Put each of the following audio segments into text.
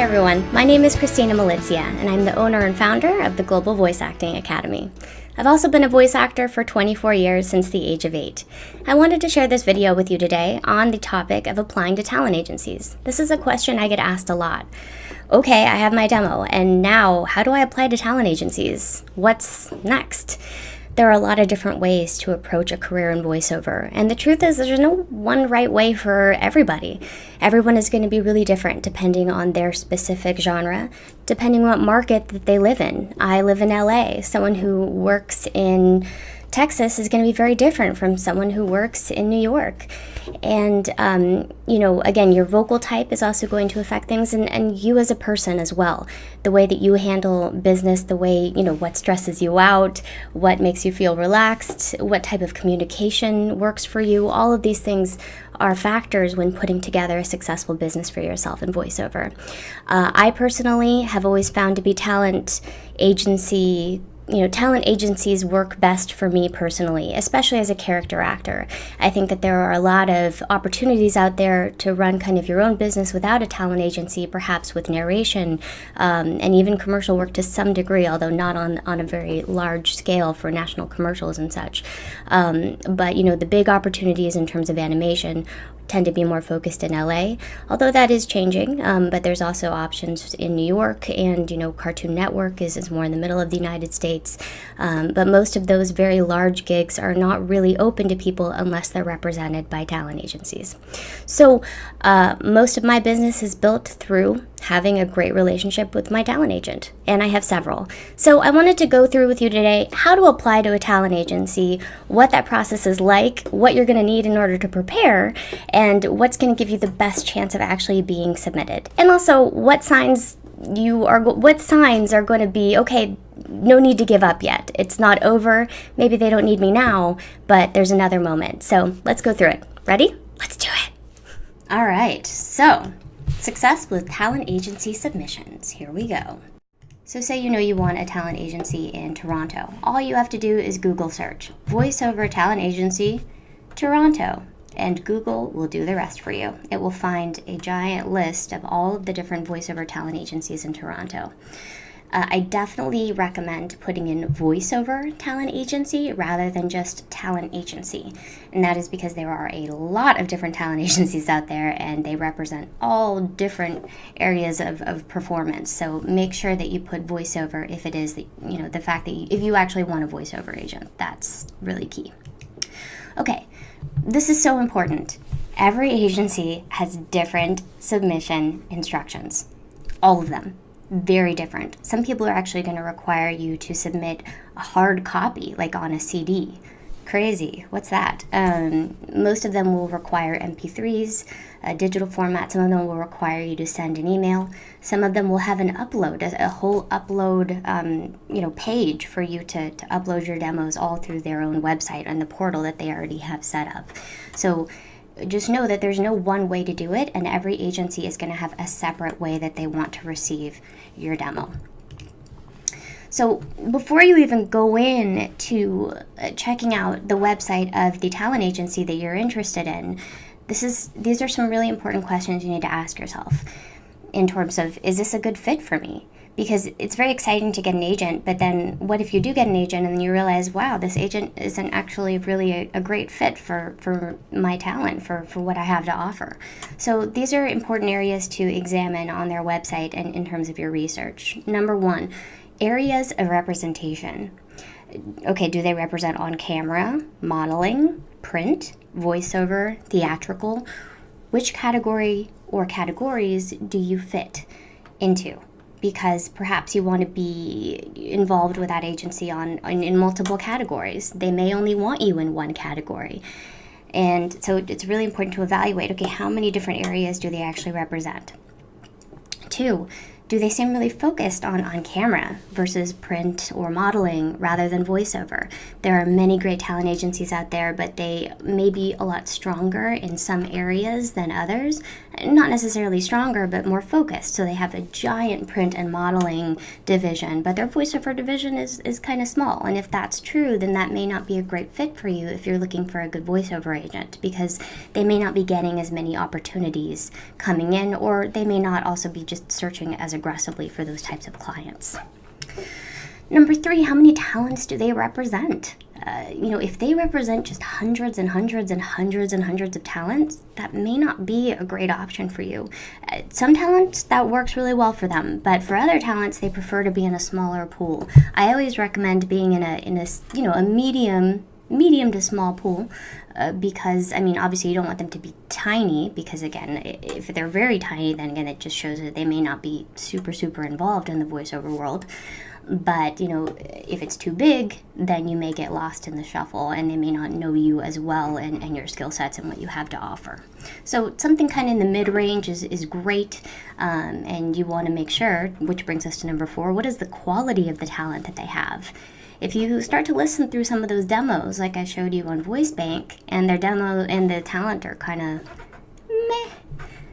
everyone, my name is Cristina Milizia, and I'm the owner and founder of the Global Voice Acting Academy. I've also been a voice actor for 24 years since the age of 8. I wanted to share this video with you today on the topic of applying to talent agencies. This is a question I get asked a lot. Okay, I have my demo, and now how do I apply to talent agencies? What's next? There are a lot of different ways to approach a career in voiceover, and the truth is there's no one right way for everybody. Everyone is going to be really different depending on their specific genre, depending on what market that they live in. I live in LA. Someone who works in Texas is going to be very different from someone who works in New York. And, again, your vocal type is also going to affect things, and you as a person as well. The way that you handle business, the way, what stresses you out, what makes you feel relaxed, what type of communication works for you, all of these things are factors when putting together a successful business for yourself in voiceover. I personally have always found to be talent agencies work best for me personally, especially as a character actor. I think that there are a lot of opportunities out there to run kind of your own business without a talent agency, perhaps with narration, and even commercial work to some degree, although not on a very large scale for national commercials and such. But the big opportunities in terms of animation tend to be more focused in LA, although that is changing, but there's also options in New York, and Cartoon Network is more in the middle of the United States, but most of those very large gigs are not really open to people unless they're represented by talent agencies. So most of my business is built through having a great relationship with my talent agent, and I have several. So I wanted to go through with you today how to apply to a talent agency, what that process is like, what you're going to need in order to prepare, and what's going to give you the best chance of actually being submitted. And also what signs are going to be, okay, no need to give up yet. It's not over. Maybe they don't need me now, but there's another moment. So let's go through it. Ready? Let's do it. All right. So success with talent agency submissions. Here we go. So say you want a talent agency in Toronto. All you have to do is Google search voiceover talent agency Toronto, and Google will do the rest for you. It will find a giant list of all of the different voiceover talent agencies in Toronto. I definitely recommend putting in voiceover talent agency rather than just talent agency. And that is because there are a lot of different talent agencies out there, and they represent all different areas of performance. So make sure that you put voiceover if it is, the fact that if you actually want a voiceover agent. That's really key. Okay, this is so important. Every agency has different submission instructions. All of them. Very different. Some people are actually going to require you to submit a hard copy, like on a CD. Crazy. What's that? Most of them will require MP3s, a digital format. Some of them will require you to send an email. Some of them will have an upload, a whole upload, page for you to upload your demos all through their own website and the portal that they already have set up. So just know that there's no one way to do it, and every agency is going to have a separate way that they want to receive your demo. So before you even go in to checking out the website of the talent agency that you're interested in, these are some really important questions you need to ask yourself in terms of, is this a good fit for me? Because it's very exciting to get an agent, but then what if you do get an agent and then you realize, wow, this agent isn't actually really a great fit for my talent, for what I have to offer. So these are important areas to examine on their website and in terms of your research. Number one, areas of representation. Okay, do they represent on camera, modeling, print, voiceover, theatrical? Which category or categories do you fit into? Because perhaps you want to be involved with that agency in multiple categories. They may only want you in one category. And so it's really important to evaluate, okay, how many different areas do they actually represent? 2, Do they seem really focused on camera versus print or modeling rather than voiceover? There are many great talent agencies out there, but they may be a lot stronger in some areas than others. Not necessarily stronger, but more focused. So they have a giant print and modeling division, but their voiceover division is kind of small. And if that's true, then that may not be a great fit for you if you're looking for a good voiceover agent, because they may not be getting as many opportunities coming in, or they may not also be just searching as aggressively for those types of clients. Number 3, how many talents do they represent? If they represent just hundreds and hundreds and hundreds and hundreds of talents, that may not be a great option for you. Some talents, that works really well for them, but for other talents, they prefer to be in a smaller pool. I always recommend being in a medium to small pool, because obviously you don't want them to be tiny, because again, if they're very tiny, then again it just shows that they may not be super involved in the voiceover world. But if it's too big, then you may get lost in the shuffle, and they may not know you as well and your skill sets and what you have to offer. So something kind of in the mid-range is great, and you want to make sure, which brings us to number 4, what is the quality of the talent that they have? If you start to listen through some of those demos, like I showed you on VoiceBank, and their demo and the talent are kind of meh,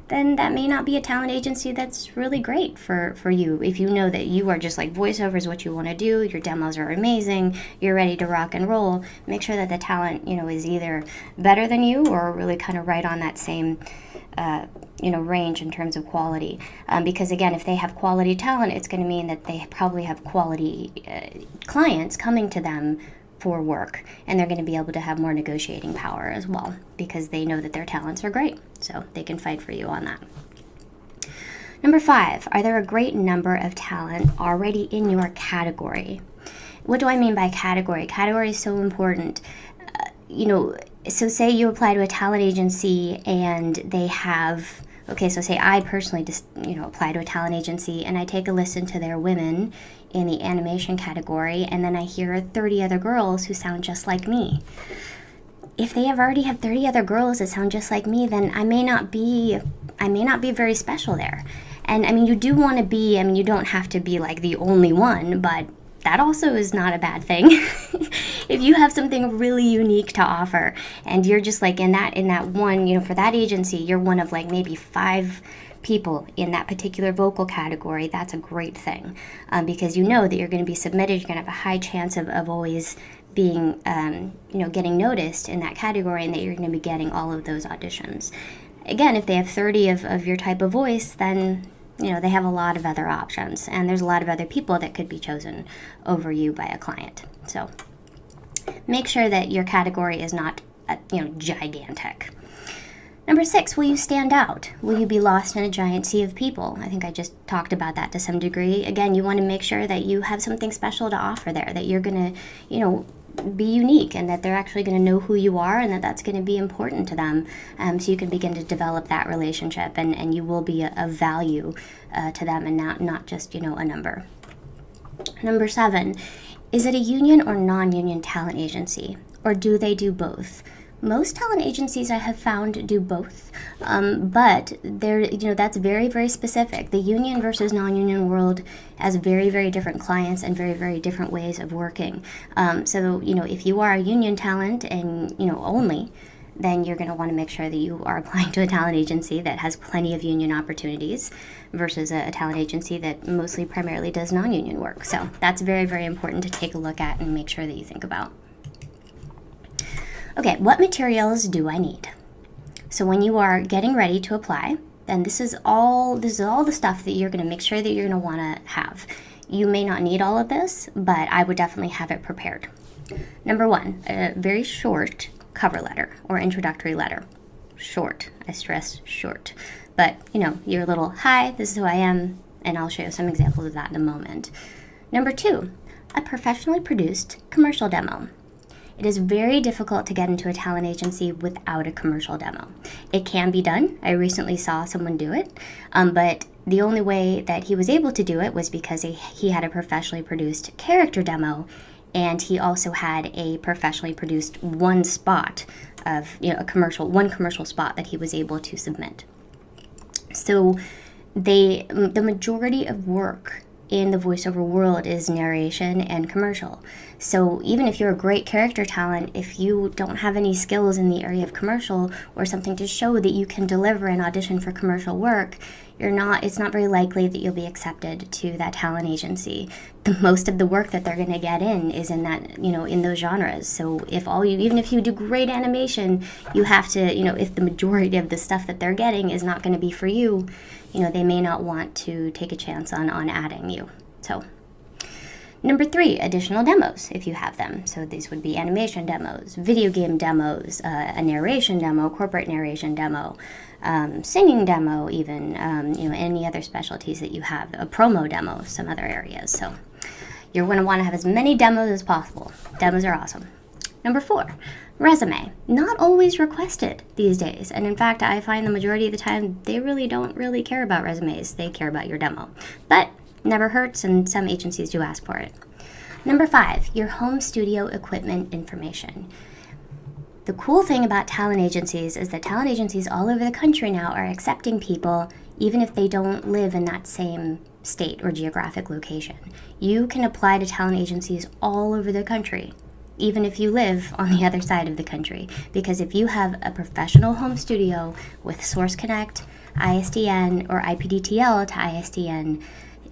then that may not be a talent agency that's really great for you. If you know that you are just like voiceover is what you want to do, your demos are amazing, you're ready to rock and roll, make sure that the talent, is either better than you or really kind of right on that same range in terms of quality. Because again, if they have quality talent, it's going to mean that they probably have quality clients coming to them for work, and they're going to be able to have more negotiating power as well, because they know that their talents are great, so they can fight for you on that. Number 5, are there a great number of talent already in your category? What do I mean by category? Category is so important. So say you apply to a talent agency and they have, so say I personally just, apply to a talent agency and I take a listen to their women in the animation category, and then I hear 30 other girls who sound just like me. If they already have 30 other girls that sound just like me, then I may not be very special there. And you do want to be, you don't have to be like the only one, but that also is not a bad thing. If you have something really unique to offer and you're just like in that one, for that agency, you're one of like maybe 5 people in that particular vocal category, that's a great thing, because you know that you're going to be submitted, you're going to have a high chance of always being, getting noticed in that category, and that you're going to be getting all of those auditions. Again, if they have 30 of your type of voice, then they have a lot of other options, and there's a lot of other people that could be chosen over you by a client. So make sure that your category is not, gigantic. Number 6, will you stand out? Will you be lost in a giant sea of people? I think I just talked about that to some degree. Again, you want to make sure that you have something special to offer there, that you're going to, be unique, and that they're actually going to know who you are, and that that's going to be important to them, so you can begin to develop that relationship, and you will be a value to them, and not just, a number. Number 7, is it a union or non-union talent agency, or do they do both? Most talent agencies I have found do both, but that's very, very specific. The union versus non-union world has very, very different clients and very, very different ways of working. So if you are a union talent and only, then you're going to want to make sure that you are applying to a talent agency that has plenty of union opportunities versus a talent agency that mostly primarily does non-union work. So that's very, very important to take a look at and make sure that you think about. Okay, what materials do I need? So when you are getting ready to apply, then this is all the stuff that you're going to make sure that you're going to want to have. You may not need all of this, but I would definitely have it prepared. Number 1, a very short cover letter or introductory letter. Short, I stress short. But, your little, hi, this is who I am, and I'll show you some examples of that in a moment. Number 2, a professionally produced commercial demo. It is very difficult to get into a talent agency without a commercial demo. It can be done. I recently saw someone do it, but the only way that he was able to do it was because he had a professionally produced character demo, and he also had a professionally produced one spot of one commercial spot that he was able to submit. So the majority of work in the voiceover world is narration and commercial. So even if you're a great character talent, if you don't have any skills in the area of commercial or something to show that you can deliver an audition for commercial work, it's not very likely that you'll be accepted to that talent agency. Most of the work that they're going to get in is in that, in those genres. So even if you do great animation, you have to, if the majority of the stuff that they're getting is not going to be for you, they may not want to take a chance on adding you. So number 3, additional demos, if you have them. So these would be animation demos, video game demos, a narration demo, corporate narration demo, singing demo even, any other specialties that you have, a promo demo, some other areas. So you're going to want to have as many demos as possible. Demos are awesome. Number 4, resume. Not always requested these days. And in fact, I find the majority of the time, they really don't really care about resumes. They care about your demo. But never hurts, and some agencies do ask for it. Number 5, your home studio equipment information. The cool thing about talent agencies is that talent agencies all over the country now are accepting people even if they don't live in that same state or geographic location. You can apply to talent agencies all over the country, even if you live on the other side of the country. Because if you have a professional home studio with Source Connect, ISDN, or IPDTL to ISDN,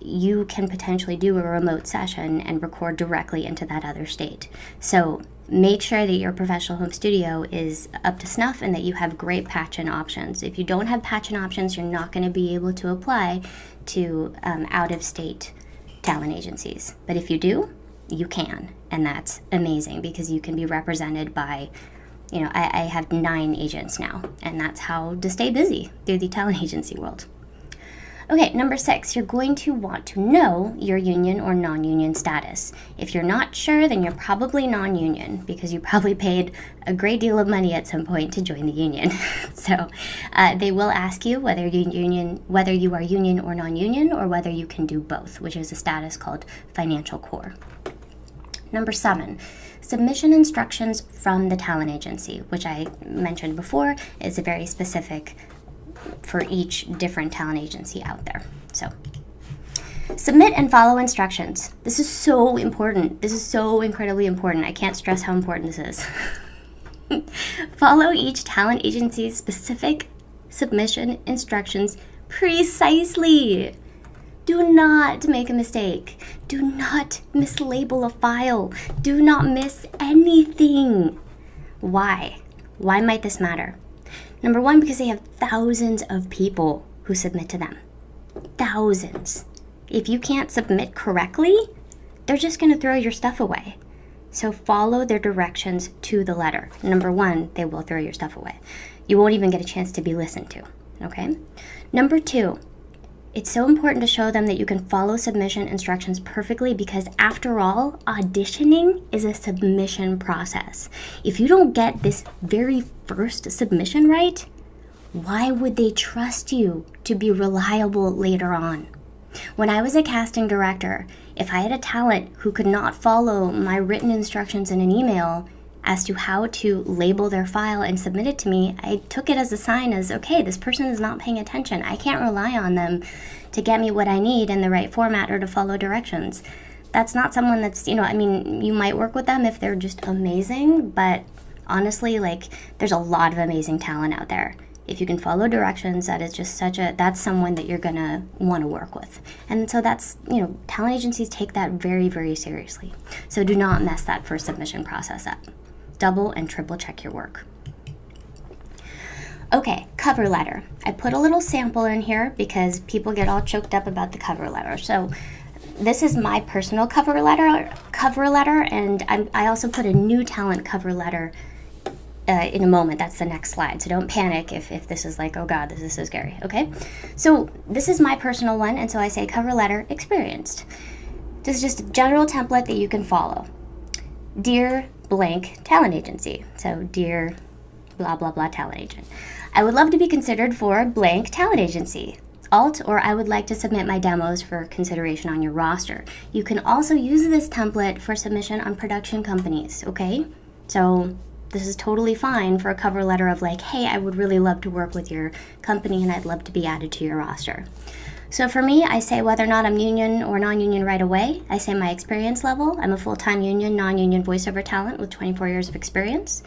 you can potentially do a remote session and record directly into that other state. So make sure that your professional home studio is up to snuff and that you have great patch-in options. If you don't have patch-in options, you're not going to be able to apply to out-of-state talent agencies. But if you do, you can, and that's amazing because you can be represented by, I have 9 agents now, and that's how to stay busy through the talent agency world. Okay, number 6, you're going to want to know your union or non-union status. If you're not sure, then you're probably non-union because you probably paid a great deal of money at some point to join the union. So they will ask you whether you are union or non-union, or whether you can do both, which is a status called financial core. Number 7, submission instructions from the talent agency, which I mentioned before is a very specific for each different talent agency out there. So submit and follow instructions. This is so important. This is so incredibly important. I can't stress how important this is. Follow each talent agency's specific submission instructions precisely. Do not make a mistake. Do not mislabel a file. Do not miss anything. Why? Why might this matter? Number 1, because they have thousands of people who submit to them. Thousands. If you can't submit correctly, they're just going to throw your stuff away. So follow their directions to the letter. Number 1, they will throw your stuff away. You won't even get a chance to be listened to. Okay? Number 2, it's so important to show them that you can follow submission instructions perfectly because, after all, auditioning is a submission process. If you don't get this very first submission right, why would they trust you to be reliable later on? When I was a casting director, if I had a talent who could not follow my written instructions in an email as to how to label their file and submit it to me, I took it as a sign as, okay, this person is not paying attention. I can't rely on them to get me what I need in the right format or to follow directions. That's not someone that's, you might work with them if they're just amazing, but honestly, there's a lot of amazing talent out there. If you can follow directions, that is just that's someone that you're gonna want to work with. And so that's, talent agencies take that very, very seriously. So do not mess that first submission process up. Double and triple check your work. Okay, cover letter. I put a little sample in here because people get all choked up about the cover letter. So this is my personal cover letter, and I also put a new talent cover letter in a moment. That's the next slide. So don't panic if this is like, oh God, this is so scary. Okay, so this is my personal one, and so I say cover letter experienced. This is just a general template that you can follow. Dear blank talent agency. So dear blah blah blah talent agent. I would love to be considered for blank talent agency. Alt, or I would like to submit my demos for consideration on your roster. You can also use this template for submission on production companies, okay? So this is totally fine for a cover letter of like, hey, I would really love to work with your company and I'd love to be added to your roster. So for me, I say whether or not I'm union or non-union right away. I say my experience level. I'm a full-time union, non-union voiceover talent with 24 years of experience.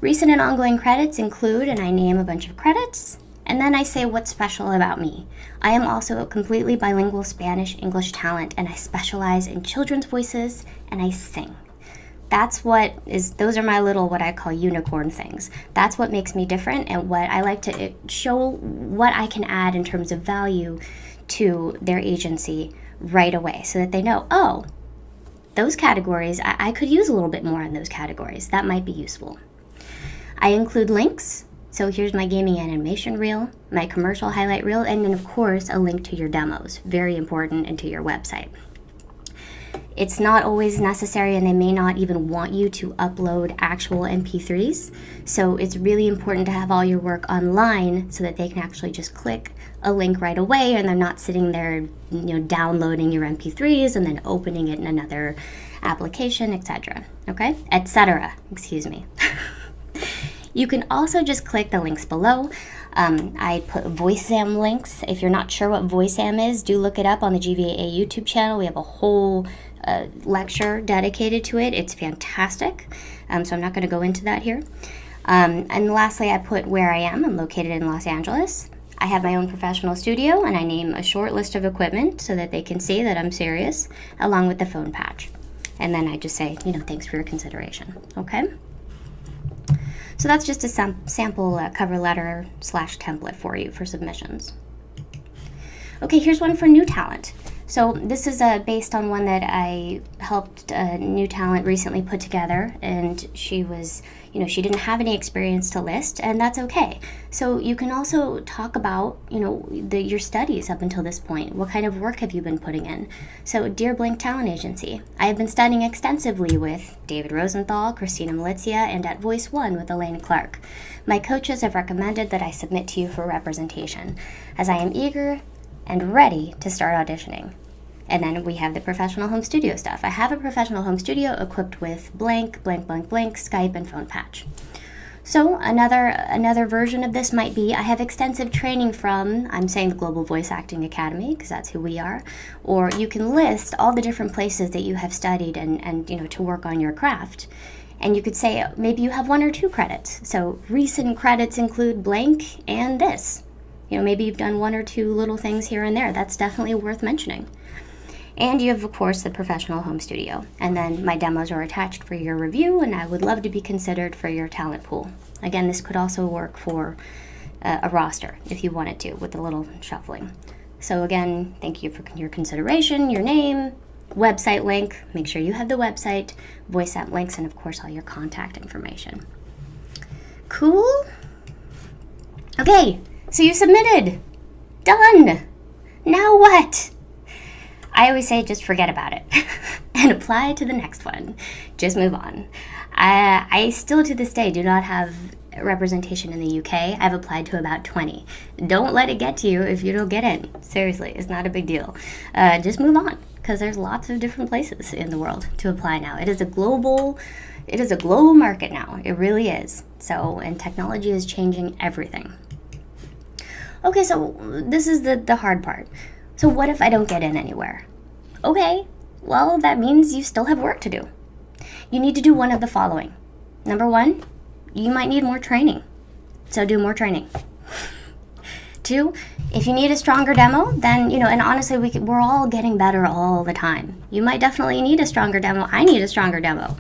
Recent and ongoing credits include, and I name a bunch of credits, and then I say what's special about me. I am also a completely bilingual Spanish-English talent, and I specialize in children's voices, and I sing. Those are my little, what I call unicorn things. That's what makes me different, and what I like to show what I can add in terms of value to their agency right away, so that they know, oh, those categories, I could use a little bit more in those categories. That might be useful. I include links. So here's my gaming animation reel, my commercial highlight reel, and then of course a link to your demos. Very important, and to your website. It's not always necessary, and they may not even want you to upload actual MP3s. So it's really important to have all your work online so that they can actually just click a link right away, and they're not sitting there, downloading your MP3s and then opening it in another application, etc. Okay? Etc. Excuse me. You can also just click the links below. I put VoiceZam links. If you're not sure what VoiceZam is, do look it up on the GVAA YouTube channel. We have a whole lecture dedicated to it. It's fantastic. So I'm not going to go into that here. And lastly, I put where I am. I'm located in Los Angeles. I have my own professional studio, and I name a short list of equipment so that they can see that I'm serious, along with the phone patch. And then I just say, thanks for your consideration. Okay? So that's just a sample cover letter / template for you for submissions. Okay, here's one for new talent. So this is based on one that I helped a new talent recently put together, and she was, she didn't have any experience to list, and that's okay. So you can also talk about, your studies up until this point. What kind of work have you been putting in? So, dear blank talent agency, I have been studying extensively with David Rosenthal, Cristina Milizia, and at Voice One with Elaine Clark. My coaches have recommended that I submit to you for representation, as I am eager and ready to start auditioning. And then we have the professional home studio stuff. I have a professional home studio equipped with blank, blank, blank, blank, Skype, and phone patch. So another version of this might be, I have extensive training from, I'm saying the Global Voice Acting Academy, because that's who we are, or you can list all the different places that you have studied and to work on your craft. And you could say, maybe you have 1 or 2 credits. So recent credits include blank and this. Maybe you've done 1 or 2 little things here and there. That's definitely worth mentioning. And you have, of course, the professional home studio. And then my demos are attached for your review, and I would love to be considered for your talent pool. Again, this could also work for a roster if you wanted to, with a little shuffling. So again, thank you for your consideration, your name, website link. Make sure you have the website, voice app links, and of course all your contact information. Cool? Okay, so you submitted. Done. Now what? I always say just forget about it and apply to the next one. Just move on. I still to this day do not have representation in the UK. I've applied to about 20. Don't let it get to you if you don't get in. Seriously, it's not a big deal. Just move on, because there's lots of different places in the world to apply now. It is a global market now. It really is. So, and technology is changing everything. Okay, so this is the hard part. So what if I don't get in anywhere? Okay, well, that means you still have work to do. You need to do one of the following. Number 1, you might need more training. So do more training. 2, if you need a stronger demo, then, and honestly, we're all getting better all the time. You might definitely need a stronger demo. I need a stronger demo,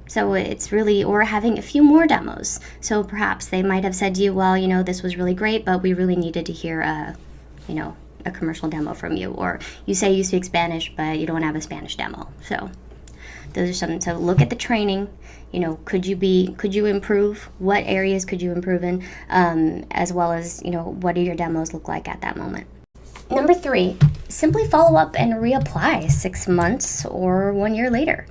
so it's really, or having a few more demos. So perhaps they might have said to you, well, this was really great, but we really needed to hear a commercial demo from you. Or you say you speak Spanish, but you don't have a Spanish demo. So those are some. So look at the training. Could you improve? What areas could you improve in? As well as, what do your demos look like at that moment? Number 3, simply follow up and reapply 6 months or 1 year later.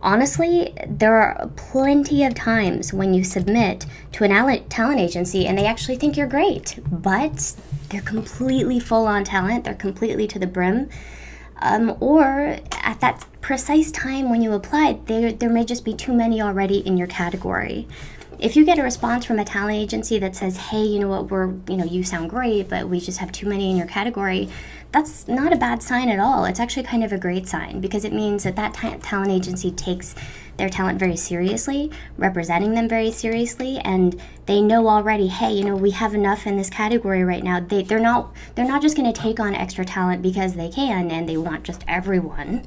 Honestly, there are plenty of times when you submit to a talent agency and they actually think you're great, but they're completely full on talent. They're completely to the brim. Or at that precise time when you applied, there may just be too many already in your category. if you get a response from a talent agency that says, hey, you know what, you sound great, but we just have too many in your category, that's not a bad sign at all. It's actually kind of a great sign, because it means that talent agency takes their talent very seriously, representing them very seriously, and they know already, hey, we have enough in this category right now. They're not just going to take on extra talent because they can and they want just everyone.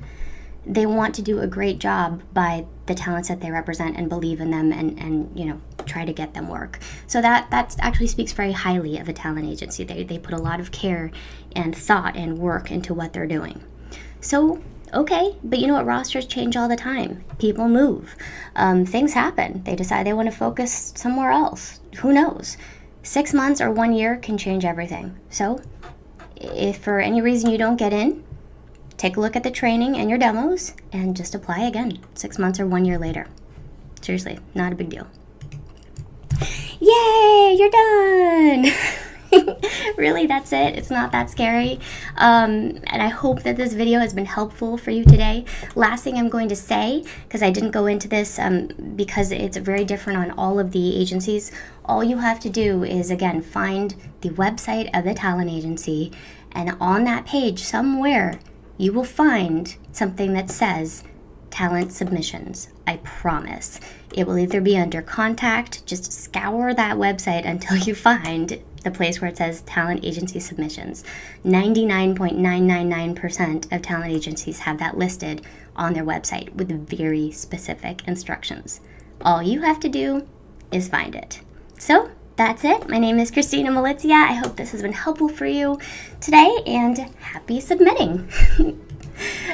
They want to do a great job by the talents that they represent and believe in them, and try to get them work. So that actually speaks very highly of a talent agency. They put a lot of care and thought and work into what they're doing. So, okay, but rosters change all the time. People move. Things happen. They decide they want to focus somewhere else. Who knows? 6 months or 1 year can change everything. So, if for any reason you don't get in, take a look at the training and your demos and just apply again 6 months or 1 year later. Seriously, not a big deal. Yay, you're done! Really, that's it? It's not that scary. And I hope that this video has been helpful for you today. Last thing I'm going to say, because I didn't go into this because it's very different on all of the agencies, all you have to do is, again, find the website of the talent agency, and on that page somewhere, you will find something that says talent submissions. I promise. It will either be under contact. Just scour that website until you find the place where it says talent agency submissions. 99.999% of talent agencies have that listed on their website with very specific instructions. All you have to do is find it. So that's it. My name is Cristina Milizia. I hope this has been helpful for you today, and happy submitting.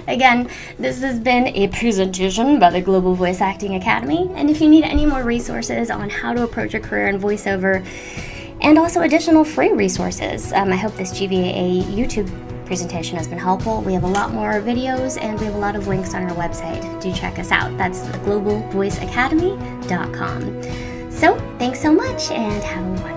Again, this has been a presentation by the Global Voice Acting Academy, and if you need any more resources on how to approach a career in voiceover, and also additional free resources, I hope this GVAA YouTube presentation has been helpful. We have a lot more videos, and we have a lot of links on our website. Do check us out. That's globalvoiceacademy.com. So, thanks so much, and have a wonderful day.